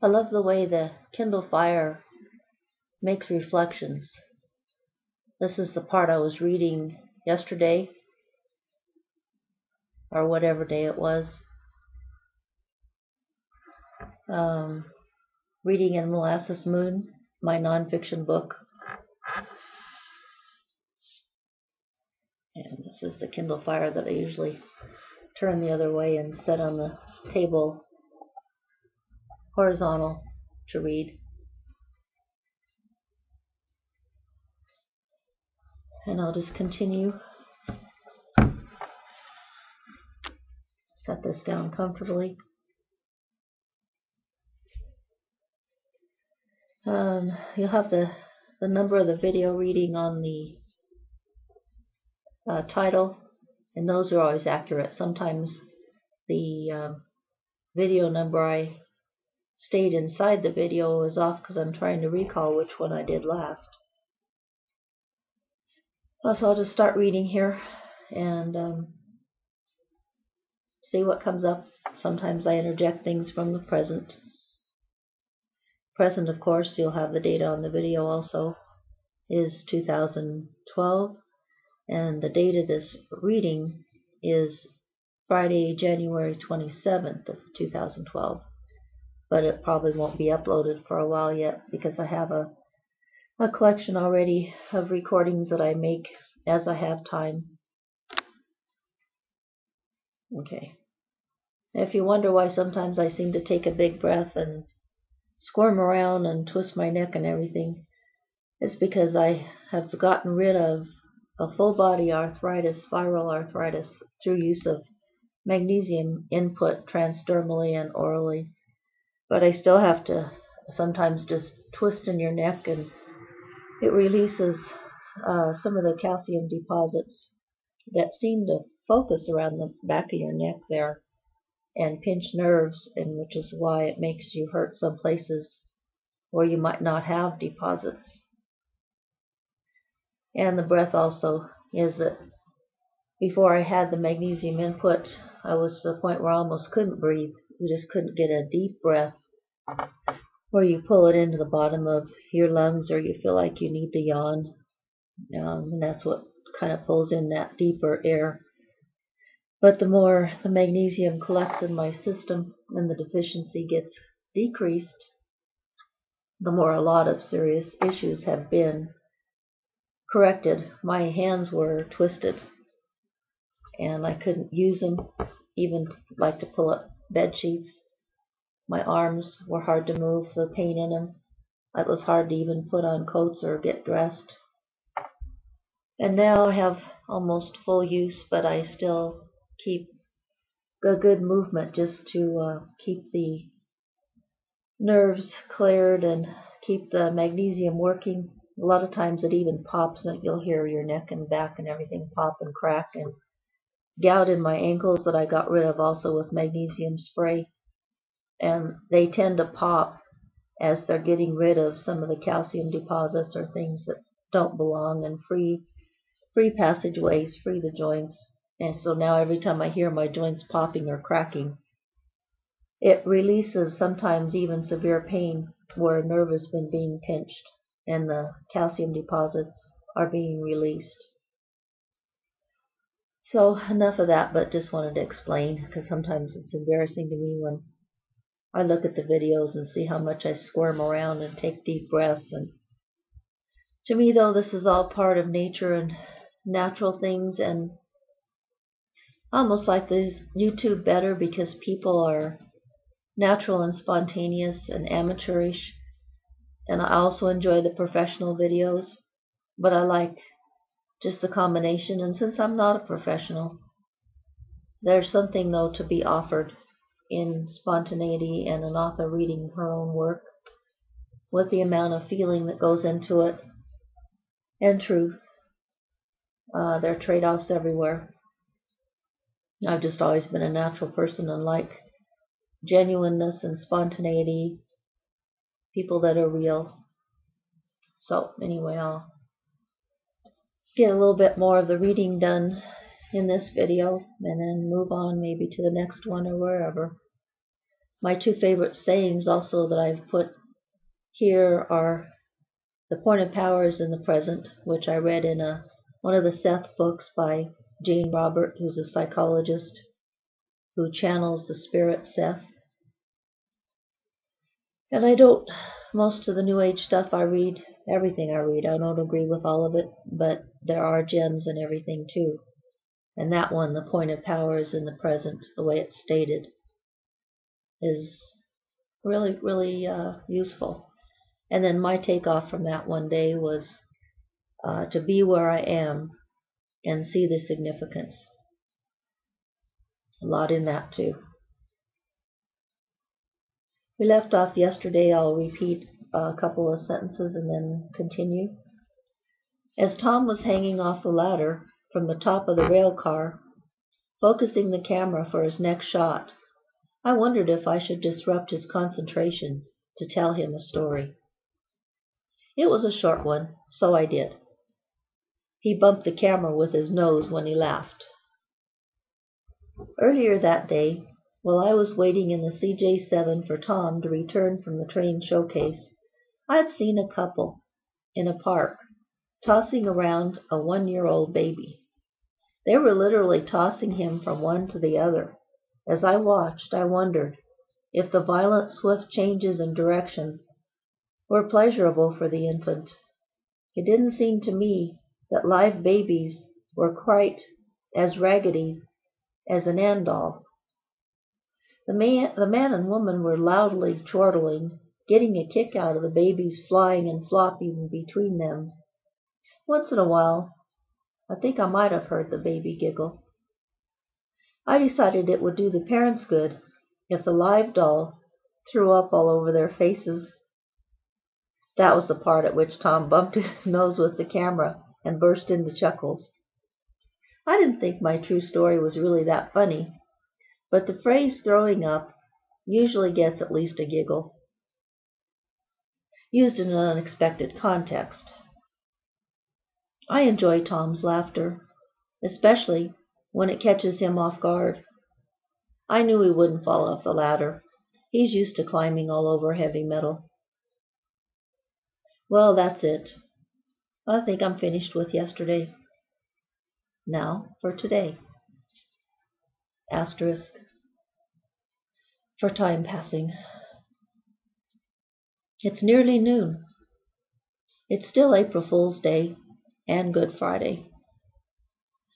I love the way the Kindle Fire makes reflections. This is the part I was reading yesterday, or whatever day it was. Reading-Molasses Moon, my nonfiction book. And this is the Kindle Fire that I usually turn the other way and set on the table horizontal to read. And I'll just continue. Set this down comfortably. You'll have the number of the video reading on the title, and those are always accurate. Sometimes the video number I stayed inside the video is off because I'm trying to recall which one I did last. So I'll just start reading here and see what comes up. Sometimes I interject things from the present. Present, of course, you'll have the data on the video also, is 2012, and the date of this reading is Friday, January 27th of 2012. But it probably won't be uploaded for a while yet because I have a collection already of recordings that I make as I have time. Okay. If you wonder why sometimes I seem to take a big breath and squirm around and twist my neck and everything, it's because I have gotten rid of a full body arthritis, viral arthritis, through use of magnesium input transdermally and orally. But I still have to sometimes just twist in your neck, and it releases some of the calcium deposits that seem to focus around the back of your neck there and pinch nerves, and which is why it makes you hurt some places where you might not have deposits. And the breath also is that before I had the magnesium input, I was to the point where I almost couldn't breathe. You just couldn't get a deep breath where you pull it into the bottom of your lungs or you feel like you need to yawn. And that's what kind of pulls in that deeper air. But the more the magnesium collects in my system and the deficiency gets decreased, the more a lot of serious issues have been corrected. My hands were twisted and I couldn't use them, even like to pull up bed sheets. My arms were hard to move, the pain in them. It was hard to even put on coats or get dressed. And now I have almost full use, but I still keep a good movement just to keep the nerves cleared and keep the magnesium working. A lot of times it even pops, and you'll hear your neck and back and everything pop and crack, and gout in my ankles that I got rid of also with magnesium spray. And they tend to pop as they're getting rid of some of the calcium deposits or things that don't belong, and free passageways, free the joints. And so now every time I hear my joints popping or cracking, it releases sometimes even severe pain where a nerve has been being pinched and the calcium deposits are being released. So enough of that, but just wanted to explain, because sometimes it's embarrassing to me when I look at the videos and see how much I squirm around and take deep breaths. And to me, though, this is all part of nature and natural things, and I almost like this YouTube better because people are natural and spontaneous and amateurish, and I also enjoy the professional videos, but I like just the combination. And since I'm not a professional, there's something though to be offered in spontaneity and an author reading her own work with the amount of feeling that goes into it and truth. There are trade-offs everywhere. I've just always been a natural person and like genuineness and spontaneity, people that are real. So anyway, I'll get a little bit more of the reading done in this video and then move on maybe to the next one or wherever. My two favorite sayings also that I've put here are the point of power is in the present, which I read in one of the Seth books by Jane Robert, who's a psychologist who channels the spirit Seth. And most of the New Age stuff I read, everything I read, I don't agree with all of it, but there are gems in everything too. And that one, the point of power is in the present, the way it's stated, is really, really useful. And then my takeoff from that one day was to be where I am and see the significance. A lot in that too. We left off yesterday. I'll repeat a couple of sentences and then continue. As Tom was hanging off the ladder from the top of the rail car, focusing the camera for his next shot, I wondered if I should disrupt his concentration to tell him a story. It was a short one, so I did. He bumped the camera with his nose when he laughed. Earlier that day, while I was waiting in the CJ7 for Tom to return from the train showcase, I had seen a couple in a park tossing around a 1-year-old baby. They were literally tossing him from one to the other. As I watched, I wondered if the violent, swift changes in direction were pleasurable for the infant. It didn't seem to me that live babies were quite as raggedy as an Ann doll. The man and woman were loudly chortling, getting a kick out of the babies flying and flopping between them. Once in a while, I think I might have heard the baby giggle. I decided it would do the parents good if the live doll threw up all over their faces. That was the part at which Tom bumped his nose with the camera and burst into chuckles. I didn't think my true story was really that funny, but the phrase throwing up usually gets at least a giggle, used in an unexpected context. I enjoy Tom's laughter, especially when it catches him off guard. I knew he wouldn't fall off the ladder. He's used to climbing all over heavy metal. Well, that's it. I think I'm finished with yesterday. Now for today. Asterisk. For time passing. It's nearly noon. It's still April Fool's Day and Good Friday.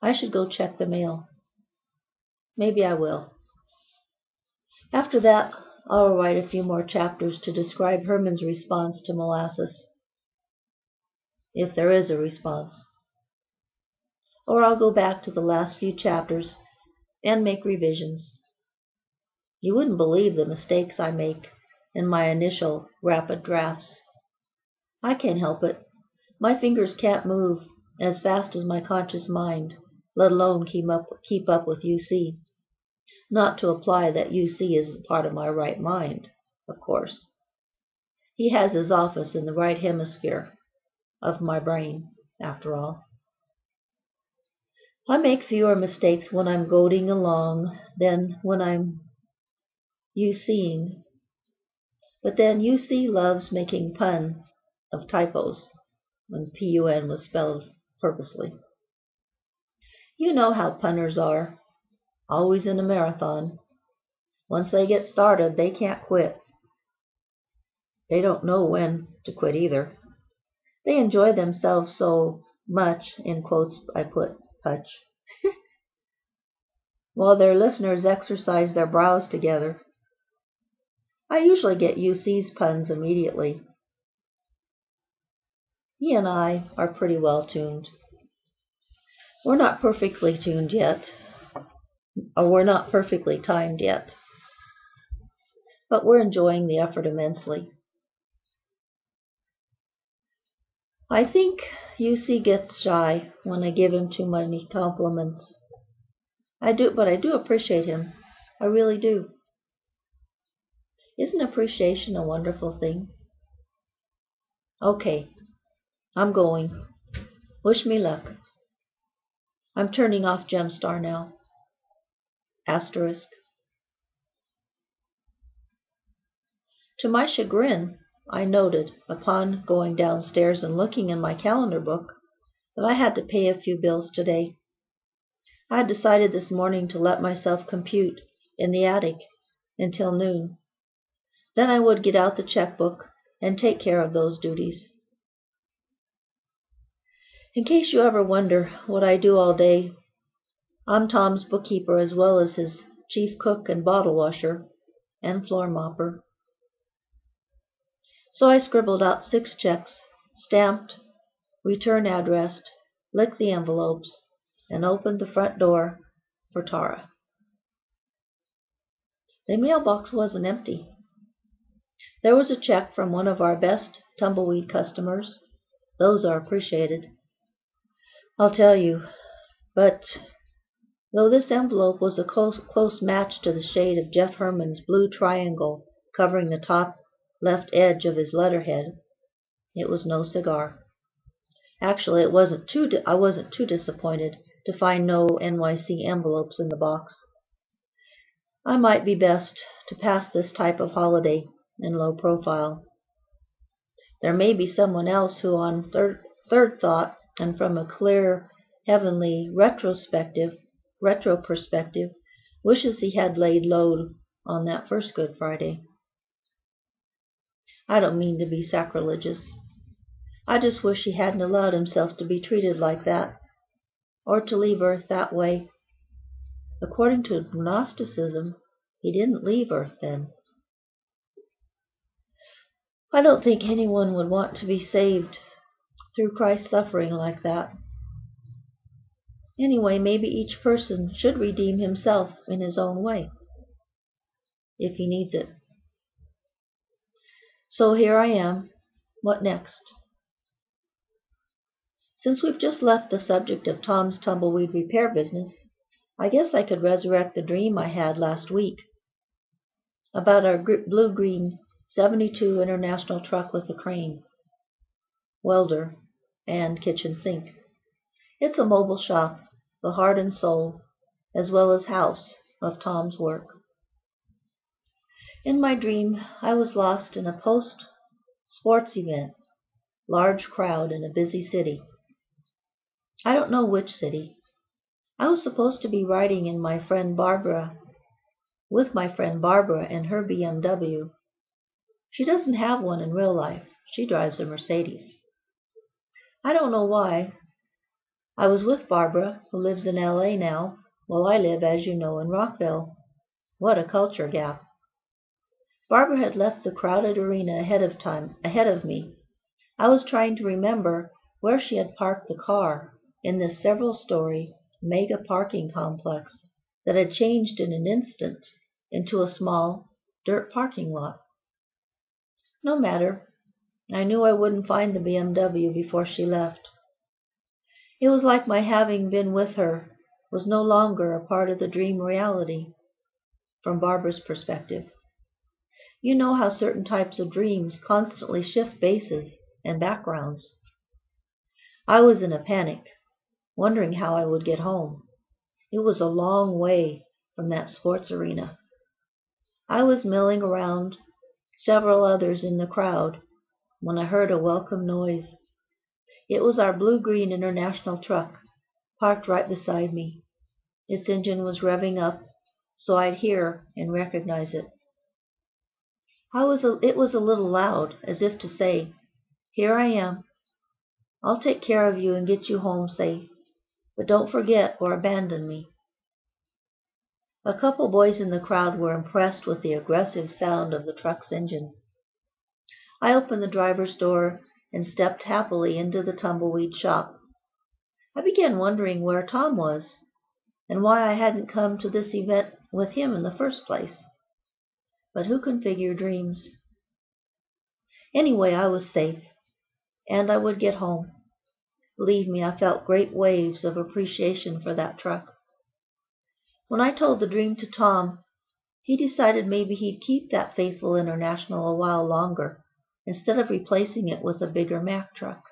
I should go check the mail. Maybe I will. After that, I'll write a few more chapters to describe Herman's response to molasses, if there is a response. Or I'll go back to the last few chapters and make revisions. You wouldn't believe the mistakes I make in my initial rapid drafts. I can't help it. My fingers can't move as fast as my conscious mind, let alone keep up with UC. Not to imply that UC isn't part of my right mind, of course. He has his office in the right hemisphere of my brain, after all. I make fewer mistakes when I'm goading along than when I'm UCing. But then UC loves making fun of typos when PUN was spelled purposely. You know how punners are, always in a marathon. Once they get started, they can't quit. They don't know when to quit either. They enjoy themselves so much, in quotes I put, touch, while their listeners exercise their brows together. I usually get UC's puns immediately. He and I are pretty well tuned. We're not perfectly tuned yet, or we're not perfectly timed yet, but we're enjoying the effort immensely. I think UC gets shy when I give him too many compliments. But I do appreciate him. I really do. Isn't appreciation a wonderful thing? Okay, I'm going. Wish me luck. I'm turning off Gemstar now. Asterisk. To my chagrin, I noted, upon going downstairs and looking in my calendar book, that I had to pay a few bills today. I had decided this morning to let myself compute in the attic until noon. Then I would get out the checkbook and take care of those duties. In case you ever wonder what I do all day, I'm Tom's bookkeeper as well as his chief cook and bottle washer and floor mopper. So I scribbled out 6 checks, stamped, return addressed, licked the envelopes, and opened the front door for Tara. The mailbox wasn't empty. There was a check from one of our best tumbleweed customers. Those are appreciated, I'll tell you. But though this envelope was a close match to the shade of Jeff Herman's blue triangle covering the top left edge of his letterhead, it was no cigar. Actually, I wasn't too disappointed to find no NYC envelopes in the box. I might be best to pass this type of holiday in low profile. There may be someone else who, on third thought and from a clear, heavenly retro perspective, wishes he had laid low on that first Good Friday. I don't mean to be sacrilegious. I just wish he hadn't allowed himself to be treated like that, or to leave Earth that way. According to Gnosticism, he didn't leave Earth then. I don't think anyone would want to be saved through Christ's suffering like that. Anyway, maybe each person should redeem himself in his own way, if he needs it. So here I am. What next? Since we've just left the subject of Tom's tumbleweed repair business, I guess I could resurrect the dream I had last week about our blue-green 72 International truck with a crane, welder, and kitchen sink. It's a mobile shop, the heart and soul, as well as house, of Tom's work. In my dream, I was lost in a post-sports event, large crowd in a busy city. I don't know which city. I was supposed to be riding with my friend Barbara and her BMW. She doesn't have one in real life. She drives a Mercedes. I don't know why. I was with Barbara, who lives in LA now, while I live, as you know, in Rockville. What a culture gap. Barbara had left the crowded arena ahead of me. I was trying to remember where she had parked the car in this several-story mega parking complex that had changed in an instant into a small dirt parking lot. No matter. I knew I wouldn't find the BMW before she left. It was like my having been with her was no longer a part of the dream reality, from Barbara's perspective. You know how certain types of dreams constantly shift bases and backgrounds. I was in a panic, wondering how I would get home. It was a long way from that sports arena. I was milling around several others in the crowd when I heard a welcome noise. It was our blue-green International truck, parked right beside me. Its engine was revving up, so I'd hear and recognize it. It was a little loud, as if to say, "Here I am. I'll take care of you and get you home safe, but don't forget or abandon me." A couple boys in the crowd were impressed with the aggressive sound of the truck's engine. I opened the driver's door and stepped happily into the tumbleweed shop. I began wondering where Tom was, and why I hadn't come to this event with him in the first place. But who can figure dreams? Anyway, I was safe, and I would get home. Believe me, I felt great waves of appreciation for that truck. When I told the dream to Tom, he decided maybe he'd keep that faithful International a while longer, instead of replacing it with a bigger Mack truck.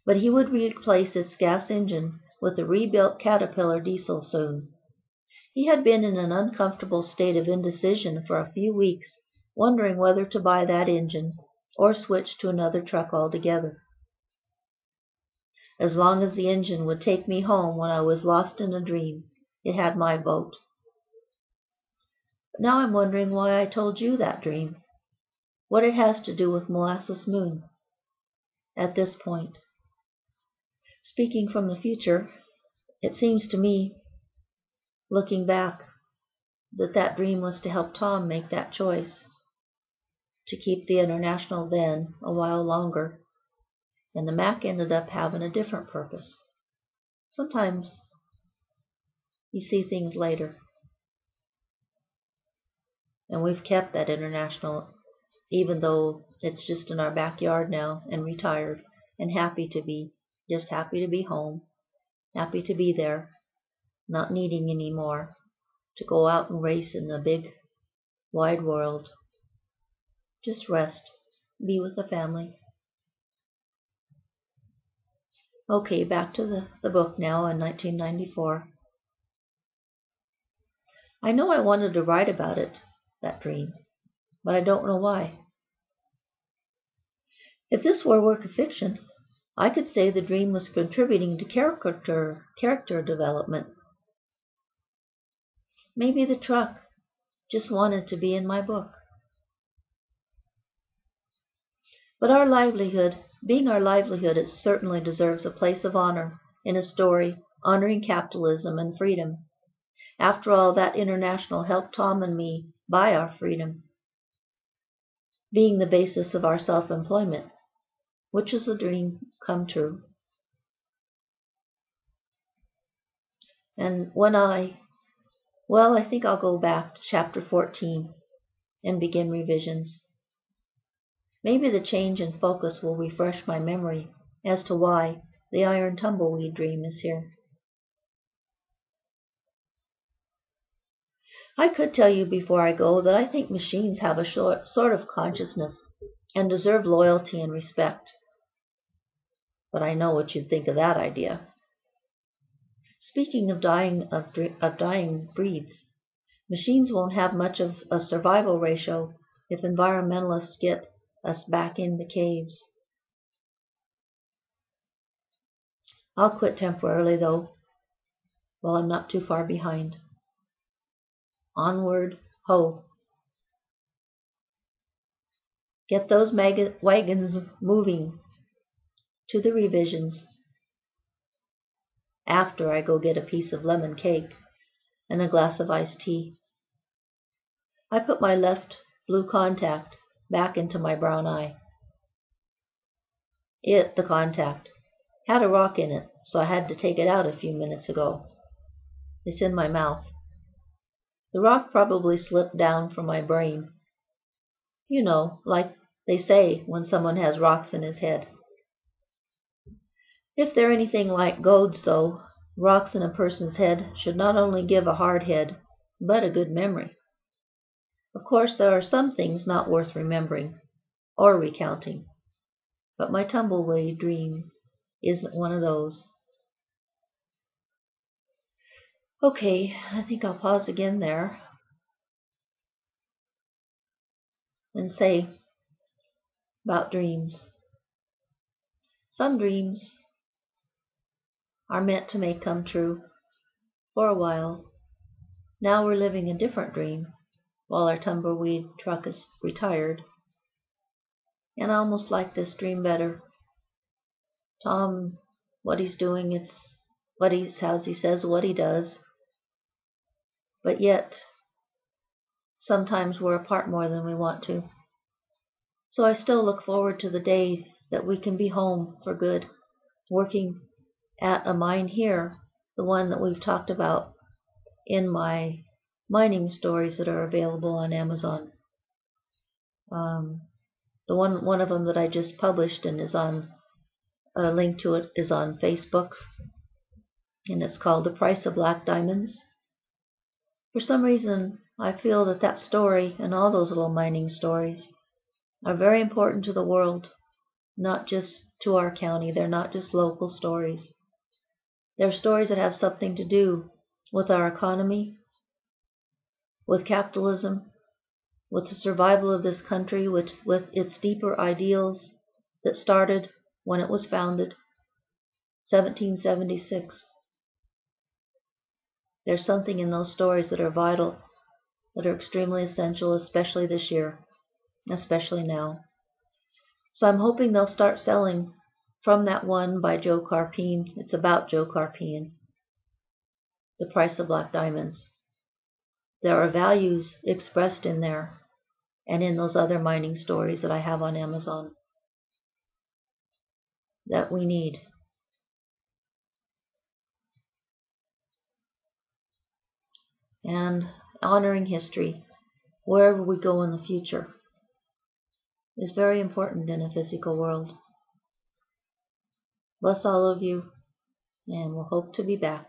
But he would replace its gas engine with a rebuilt Caterpillar diesel soon. He had been in an uncomfortable state of indecision for a few weeks wondering whether to buy that engine or switch to another truck altogether. As long as the engine would take me home when I was lost in a dream, it had my vote. But now I'm wondering why I told you that dream, what it has to do with Molasses Moon at this point. Speaking from the future, it seems to me, looking back, that dream was to help Tom make that choice, to keep the International then a while longer, and the Mac ended up having a different purpose. Sometimes you see things later. And we've kept that International, even though it's just in our backyard now and retired, and happy to be home, happy to be there, not needing any more, to go out and race in the big, wide world. Just rest, be with the family. Okay, back to the book now in 1994. I know I wanted to write about it, that dream, but I don't know why. If this were a work of fiction, I could say the dream was contributing to character development. Maybe the truck just wanted to be in my book. But our livelihood, it certainly deserves a place of honor in a story honoring capitalism and freedom. After all, that International helped Tom and me buy our freedom, being the basis of our self-employment, which is a dream come true. And I think I'll go back to chapter 14 and begin revisions. Maybe the change in focus will refresh my memory as to why the iron tumbleweed dream is here. I could tell you before I go that I think machines have a sort of consciousness and deserve loyalty and respect. But I know what you'd think of that idea. Speaking of dying breeds, machines won't have much of a survival ratio if environmentalists get us back in the caves. I'll quit temporarily, though, while I'm not too far behind. Onward, ho! Get those wagons moving to the revisions after I go get a piece of lemon cake and a glass of iced tea. I put my left blue contact back into my brown eye. The contact, had a rock in it, so I had to take it out a few minutes ago. It's in my mouth. The rock probably slipped down from my brain. You know, like they say when someone has rocks in his head. If they're anything like goads, though, rocks in a person's head should not only give a hard head, but a good memory. Of course, there are some things not worth remembering or recounting, but my tumbleweed dream isn't one of those. Okay, I think I'll pause again there and say about dreams. Some dreams are meant to make come true for a while. Now we're living a different dream while our tumbleweed truck is retired. And I almost like this dream better. Tom, what he's doing, it's what he says what he does. But yet, sometimes we're apart more than we want to. So I still look forward to the day that we can be home for good, working at a mine here, the one that we've talked about in my mining stories that are available on Amazon. The one of them that I just published and is on a link to it is on Facebook, and it's called The Price of Black Diamonds. For some reason, I feel that story and all those little mining stories are very important to the world, not just to our county. They're not just local stories. They're stories that have something to do with our economy, with capitalism, with the survival of this country, with its deeper ideals that started when it was founded, 1776. There's something in those stories that are vital, that are extremely essential, especially this year, especially now. So I'm hoping they'll start selling from that one by Joe Carpine. It's about Joe Carpine, The Price of Black Diamonds. There are values expressed in there and in those other mining stories that I have on Amazon that we need. And honoring history, wherever we go in the future, is very important in a physical world. Bless all of you, and we'll hope to be back.